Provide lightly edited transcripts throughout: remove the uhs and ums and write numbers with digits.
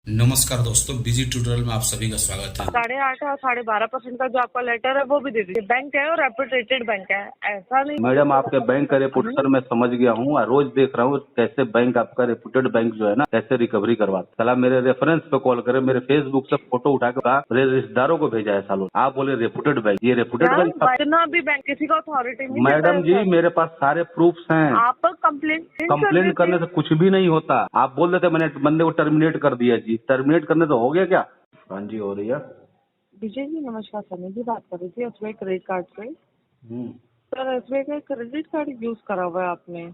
नमस्कार दोस्तों, busy tutorial में आप सभी का स्वागत है। 8.5 और 12.5% का जो आपका लेटर है वो भी दे दीजिए। बैंक है और रेपुटेटेड बैंक है, ऐसा नहीं। मैडम आपके बैंक का रेपुटेशन मैं समझ गया हूँ और रोज देख रहा हूँ कैसे बैंक आपका रेपुटेड बैंक जो है ना कैसे रिकवरी करवाता। साला मेरे रेफरेंस पे कॉल करे, मेरे फेसबुक से फोटो उठा के मेरे रिश्तेदारों को भेजा है सालों। आप बोले रेपुटेड बैंक, ये रेपुटेड बैंक था? इतना भी बैंक किसी का अथॉरिटी नहीं देता मैडम है जी सर। मेरे पास सारे प्रूफ्स हैं। आप कंप्लेंट करने से कुछ भी नहीं होता। आप बोल देते मैंने बंदे को टर्मिनेट कर दिया जी, टर्मिनेट करने तो हो गया क्या? हाँ जी हो रही है। विजय जी नमस्कार, सर जी बात कर रही थी एसबीआई क्रेडिट कार्ड से। सर एसबीआई का क्रेडिट कार्ड यूज करा हुआ है आपने,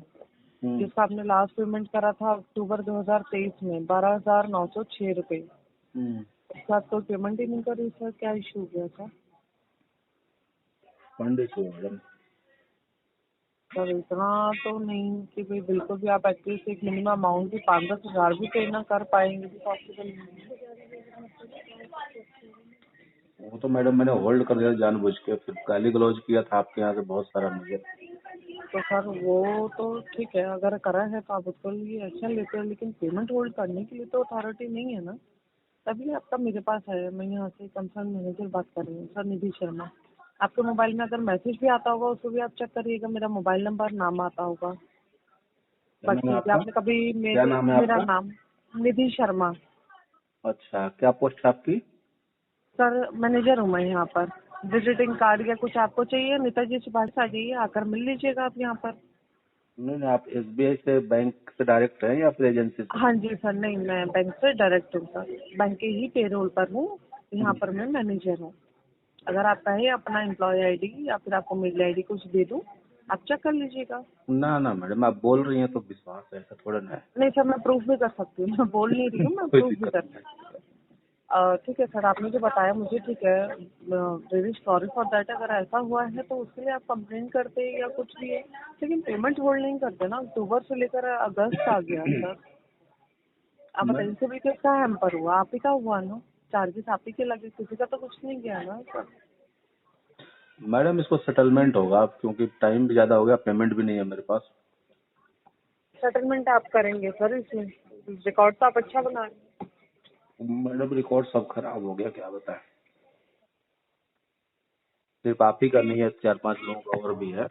जिसका आपने लास्ट पेमेंट करा था अक्टूबर 2023 में 12,906 रुपए। उसके बाद कोई पेमेंट ही नहीं करी सर, क्या इशू हो गया sir? Fund issue madam. Sir इतना तो नहीं कि भाई बिल्कुल भी आप एटलीस्ट एक मिनिमम अमाउंट भी 5-10 हजार भी पे ना कर पाएंगे भी पॉसिबल नहीं है। वो तो मैडम मैंने होल्ड कर दिया जानबूझ के, फिर गाली गलौज किया था आपके यहाँ से बहुत सारा मुझे। तो सर वो तो ठीक है, अगर करा है तो आप उसके लिए एक्शन लेते हैं, लेकिन पेमेंट होल्ड करने के लिए तो अथॉरिटी नहीं है ना। तभी आपका मेरे पास है, मैं यहाँ से कंसर्न मैनेजर बात कर रही हूँ सर, निधि शर्मा। आपके मोबाइल में अगर मैसेज भी आता होगा उसको भी आप चेक करिएगा, मेरा मोबाइल नंबर नाम आता होगा। बाकी आपने कभी मेरा नाम निधि शर्मा। अच्छा, क्या पोस्ट है आपकी? सर मैनेजर हूँ मैं यहाँ पर। विजिटिंग कार्ड या कुछ आपको चाहिए नेताजी से पास आ जाइए, आकर मिल लीजिएगा आप यहाँ पर। नहीं आप एसबीआई से बैंक से डायरेक्ट हैं या फिर एजेंसी से? हाँ जी सर, नहीं मैं बैंक से डायरेक्ट हूँ सर, बैंक के ही पेरोल पर हूँ, यहाँ पर मैं मैनेजर हूँ। अगर आप कहें अपना एम्प्लॉय आईडी या फिर आपको मेल आईडी कुछ दे दूँ, आप चेक कर लीजिएगा। ना ना मैडम, आप बोल रही हैं तो विश्वास है, ऐसा थोड़ा ना है। नहीं सर, मैं प्रूफ भी कर सकती हूँ, मैं बोल नहीं रही हूँ, मैं कोई प्रूफ भी दिक्कत कर नहीं। सकती हूँ। ठीक है सर, आपने जो बताया मुझे ठीक है, वेरी सॉरी फॉर दैट। अगर ऐसा हुआ है तो उसके लिए आप कंप्लेन करते या कुछ भी है, लेकिन पेमेंट होल्ड नहीं करते ना। अक्टूबर से लेकर अगस्त आ गया सर, आप बताइए इसे भी किसका हैम्पर हुआ? आप ही का हुआ ना, चार्जेस आप ही के लगे, किसी का तो कुछ नहीं गया ना सर। मैडम इसको सेटलमेंट होगा क्योंकि टाइम भी ज्यादा हो गया, पेमेंट भी नहीं है मेरे पास। सेटलमेंट आप करेंगे सर? इसमें रिकॉर्ड तो आप अच्छा बना रहे हैं। मैडम रिकॉर्ड सब खराब हो गया, क्या बताएं। सिर्फ आप ही का नहीं है, 4-5 लोगों का और भी है।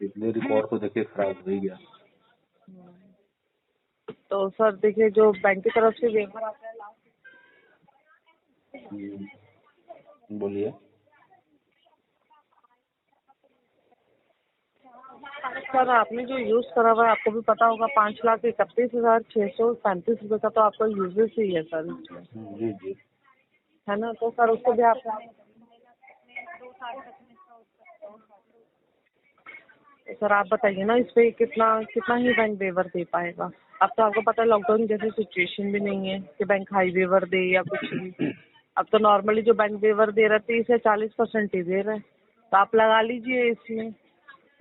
इसलिए रिकॉर्ड तो देखिए खराब हो ही गया। तो सर देखिए, जो बैंक की तरफ से वेवर आता है लास्ट। बोलिए। सर आपने जो यूज करा हुआ है आपको भी पता होगा, 5,31,635 रुपए का तो आपका यूजेस ही है सर इसमें, जी जी। है ना? तो सर उसको भी आप सर आप बताइए ना, इस पे कितना कितना ही बैंक वेवर दे पाएगा? अब तो आपको पता है लॉकडाउन जैसी सिचुएशन भी नहीं है कि बैंक हाई वेवर दे या कुछ भी। अब तो नॉर्मली जो बैंक वेवर दे रहा है 30 से 40% ही दे रहा है, तो आप लगा लीजिए इसमें।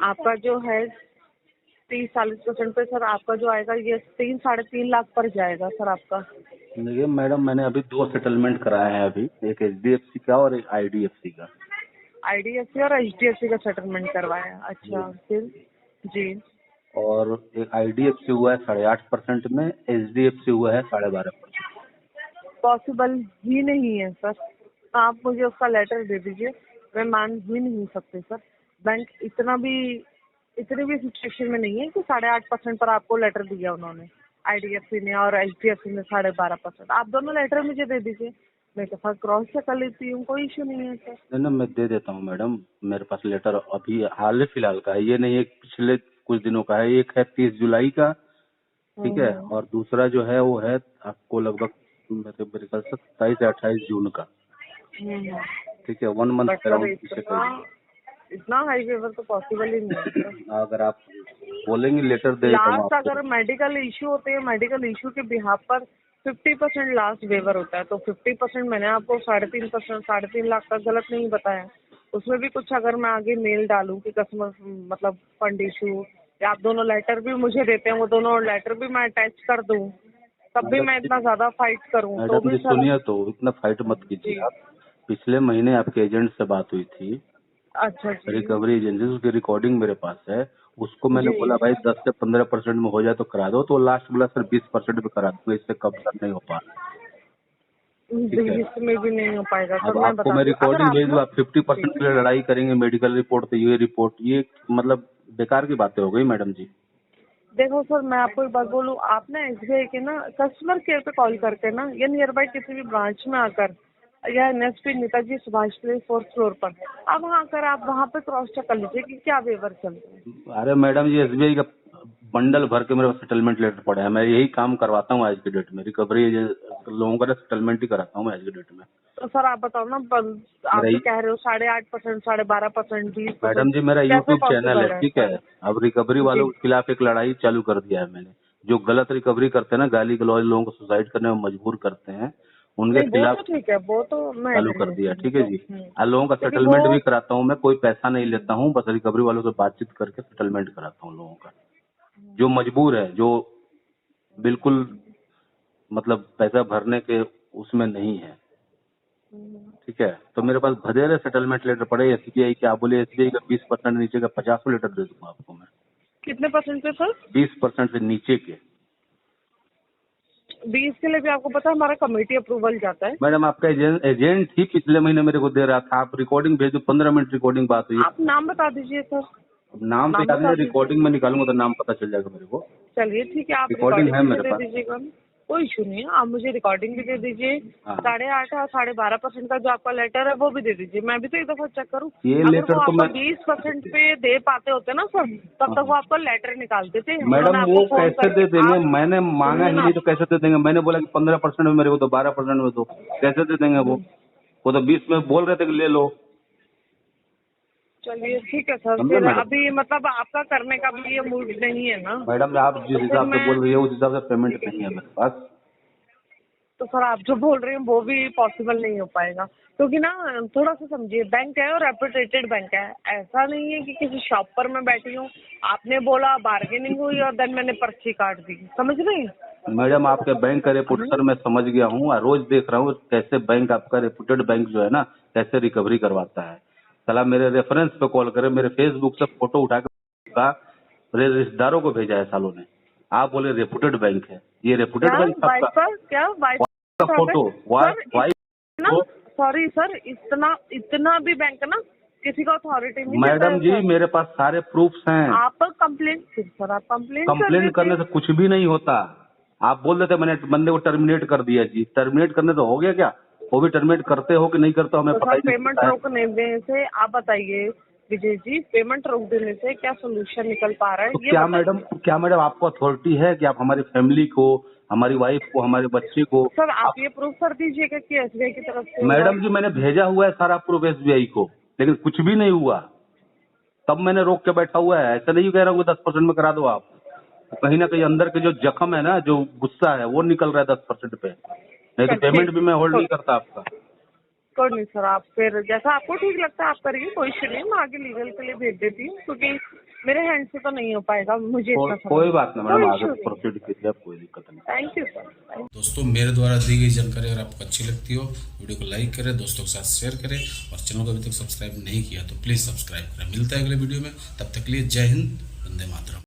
आपका जो है 30-40% पे सर आपका जो आएगा ये 3-3.5 लाख पर जाएगा सर आपका। देखिए मैडम, मैंने अभी 2 सेटलमेंट कराए हैं अभी, एक एचडीएफसी का और एक आईडीएफसी का। आईडीएफसी और एचडीएफसी का सेटलमेंट करवाया? अच्छा, फिर जी। और एक आईडीएफसी हुआ है 8.5% में, एचडीएफसी हुआ है 12.5%। पॉसिबल ही नहीं है सर, आप मुझे उसका लेटर दे दीजिए, मैं मान ही नहीं सकती सर। बैंक इतनी भी सिचुएशन में नहीं है कि 8.5% पर आपको लेटर दिया उन्होंने, आईडीएफसी ने और एचडीएफसी ने 12.5%। आप दोनों लेटर मुझे दे दीजिए, मैं के साथ क्रॉस चेक कर लेती हूँ, कोई इशू नहीं है सर। नहीं ना, मैं दे देता हूँ मैडम, मेरे पास लेटर अभी हाल फिलहाल का है, ये नहीं है पिछले कुछ दिनों का है। एक है 30 जुलाई का, ठीक है, और दूसरा जो है वो है आपको लगभग मेरे ख्याल से 27 या 28 जून का, ठीक है। 1 मंथ अराउंड पीछे कर। इतना हाई फेवर तो पॉसिबल ही नहीं है। अगर आप बोलेंगे लेटर दे देता हूँ लास्ट आपको। अगर मेडिकल इशू होते हैं, मेडिकल इशू के बिहाफ पर 50% लास्ट वेवर होता है, तो 50% मैंने आपको 3.5 लाख का गलत नहीं बताया। उसमें भी कुछ अगर मैं आगे मेल डालूं कि कस्टमर मतलब फंड इशू, या आप दोनों लेटर भी मुझे देते हैं, वो दोनों लेटर भी मैं अटैच कर दूं, तब भी मैं इतना ज्यादा फाइट करूं तो मैडम भी जी सर। सुनिए, तो इतना फाइट मत कीजिए आप। पिछले महीने आपके एजेंट से बात हुई थी, अच्छा जी। रिकवरी एजेंसी, उसकी रिकॉर्डिंग मेरे पास है। उसको मैंने जी। बोला भाई 10 से 15% में हो जाए तो करा दो, तो लास्ट बोला सर 20% में करा दूंगा, इससे कम सर नहीं हो पा रहा। ठीक है, इसमें भी नहीं हो पाएगा सर, अब मैं आपको बता मैं दूं अगर रिकॉर्डिंग आप भेज दूँ, ना आप 50% के लिए लड़ाई करेंगे, मेडिकल रिपोर्ट तो ये रिपोर्ट, ये मतलब बेकार की बातें हो गई मैडम जी। देखो सर, मैं आपको एक बात बोलूं, आप ना SBI के ना कस्टमर केयर पे कॉल करके ना, या नियर बाई किसी भी ब्रांच में आकर, या NSP Netaji Subhash place 4th floor पर आप वहाँ आकर आप वहाँ पे क्रॉस चेक कर लीजिए कि क्या वेवर चल रहा है। अरे मैडम जी, SBI का बंडल भर के मेरे पास सेटलमेंट लेटर पड़े हैं, मैं यही काम करवाता हूँ आज की डेट में, रिकवरी लोगों का सेटलमेंट ही कराता हूँ मैं आज की डेट में। तो सर आप बताओ ना, आप जो कह रहे हो 8.5%, 12.5%, 20%, मैडम जी मेरा कैसे यूट्यूब चैनल है, पॉसिबल है ठीक है, सर? अब रिकवरी वालों जी। के खिलाफ एक लड़ाई चालू कर दिया है मैंने। जो गलत रिकवरी करते हैं ना, गाली गलौज लोगों को सुसाइड करने में मजबूर करते हैं, उनके नहीं वो खिलाफ तो ठीक है, वो तो मैं चालू एग्री कर हूँ दिया, सर, ठीक है तो जी। और लोगों का लेकिन सेटलमेंट वो भी कराता हूँ मैं, कोई पैसा नहीं लेता हूँ, बस रिकवरी वालों से बातचीत करके सेटलमेंट कराता हूँ लोगों का, जो मजबूर है, जो बिल्कुल मतलब पैसा भरने के उसमें नहीं है, ठीक है। तो मेरे पास बधेरे सेटलमेंट लेटर पड़े, SBI के, आप बोले SBI का 20% नीचे का 50 लेटर दे दूंगा आपको मैं। कितने परसेंट पे सर? 20% से नीचे के। 20 के लिए भी आपको पता है हमारा कमेटी अप्रूवल जाता है। मैडम आपका एजेंट ही पिछले महीने मेरे को दे रहा था, आप रिकॉर्डिंग भेज दो, 15 मिनट रिकॉर्डिंग बात हुई। आप नाम बता दीजिए सर। अब नाम तो नाम याद बता नहीं, दीजिए। रिकॉर्डिंग में निकालूंगा तो नाम पता चल जाएगा मेरे को। चलिए ठीक है, आप रिकॉर्डिंग रिकॉर्डिंग है भी मेरे दे पास। दीजिएगा, कोई इशू नहीं है, आप मुझे रिकॉर्डिंग भी दे दीजिए। हाँ। 8.5 और 12.5% का जो आपका लेटर है वो भी दे दीजिए, मैं भी तो एक दफा चेक करूँ। ये अगर लेटर वो तो आपका मैं 20% पे दे पाते होते ना सर, तब तक वो आपका लेटर निकाल देते। मैडम उन्होंने आपको वो फोन कैसे करके दे देंगे, आप मैंने मांगा सुनिए ही ना, नहीं तो कैसे दे देंगे। मैंने बोला कि 15% में मेरे को दो, 12% में दो, कैसे दे देंगे वो तो 20 में बोल रहे थे कि ले लो। चलिए ठीक है सर, समझे फिर मैडम? अभी मतलब आपका करने का भी ये मूड नहीं है ना, मैडम आप जिस तो फिर हिसाब से मैं, बोल रही है उस हिसाब से पेमेंट नहीं है मेरे पास। तो सर आप जो बोल रहे हैं वो भी पॉसिबल नहीं हो पाएगा, क्योंकि ना थोड़ा सा समझिए, बैंक है और रेपुटेटेड बैंक है, ऐसा नहीं है कि किसी शॉप पर मैं बैठी हूँ, आपने बोला, बार्गेनिंग हुई और देन मैंने पर्ची काट दी, समझ रहे हैं? मैडम आपके बैंक का रेपुटेशन मैं समझ गया हूँ और रोज देख रहा हूँ कैसे बैंक, आपका रेपुटेड बैंक जो है ना, कैसे रिकवरी करवाता है। साला मेरे रेफरेंस पे कॉल करे, मेरे फेसबुक से फोटो उठा के मेरे रिश्तेदारों को भेजा है सालों ने। आप बोले रेपुटेड बैंक है, ये रेपुटेड क्या बैंक वाइफ आपका? पर, क्या वाइफ का फोटो वाइफ ना, सॉरी सर, इतना भी बैंक ना किसी का अथॉरिटी नहीं देता मैडम है जी सर। मेरे पास सारे प्रूफ्स हैं। आप कंप्लेंट, सर आप कंप्लेंट कर कंप्लेंट देते। करने से कुछ भी नहीं होता। आप बोल देते मैंने बंदे को टर्मिनेट कर दिया जी, टर्मिनेट करने तो हो गया क्या? वो भी टर्मिनेट करते हो कि नहीं करते हो हमें तो पता सर ही नहीं पेमेंट चलता है। रोकने देने से, आप बताइए विजय जी, पेमेंट रोक देने से क्या सोल्यूशन निकल पा रहा है, तो ये क्या बताइए। मैडम आपको अथॉरिटी है कि आप हमारी फैमिली को, हमारी वाइफ को, हमारे बच्चे को सर आप ये प्रूफ कर दीजिएगा कि SBI की तरफ से हुआ मैडम है। जी मैंने भेजा हुआ है सारा प्रूफ SBI को, लेकिन कुछ भी नहीं हुआ, तब मैंने रोक के बैठा हुआ है। ऐसा नहीं कह रहा हूँ 10% में करा दो आप, तो कहीं ना कहीं अंदर के जो जख्म है ना, जो गुस्सा है वो निकल रहा है 10% पे, नहीं तो पेमेंट भी मैं होल्ड नहीं करता आपका। कोई नहीं सर, आप फिर जैसा आपको ठीक लगता है आप करिए, कोई इशू नहीं, मैं आगे लीगल के लिए भेज देती हूँ, क्योंकि मेरे हैंड से तो नहीं हो पाएगा, मुझे इतना कोई बात नहीं मैडम, आगे इशू नहीं। प्रोसीड कीजिए, आप कोई दिक्कत नहीं। Thank you sir. दोस्तों मेरे द्वारा दी गई जानकारी अगर आपको अच्छी लगती हो, वीडियो को लाइक करें, दोस्तों के साथ शेयर करें और चैनल को अभी तक सब्सक्राइब नहीं किया तो प्लीज सब्सक्राइब करें। मिलता है अगले वीडियो में, तब तक के लिए जय हिंद, वंदे मातरम।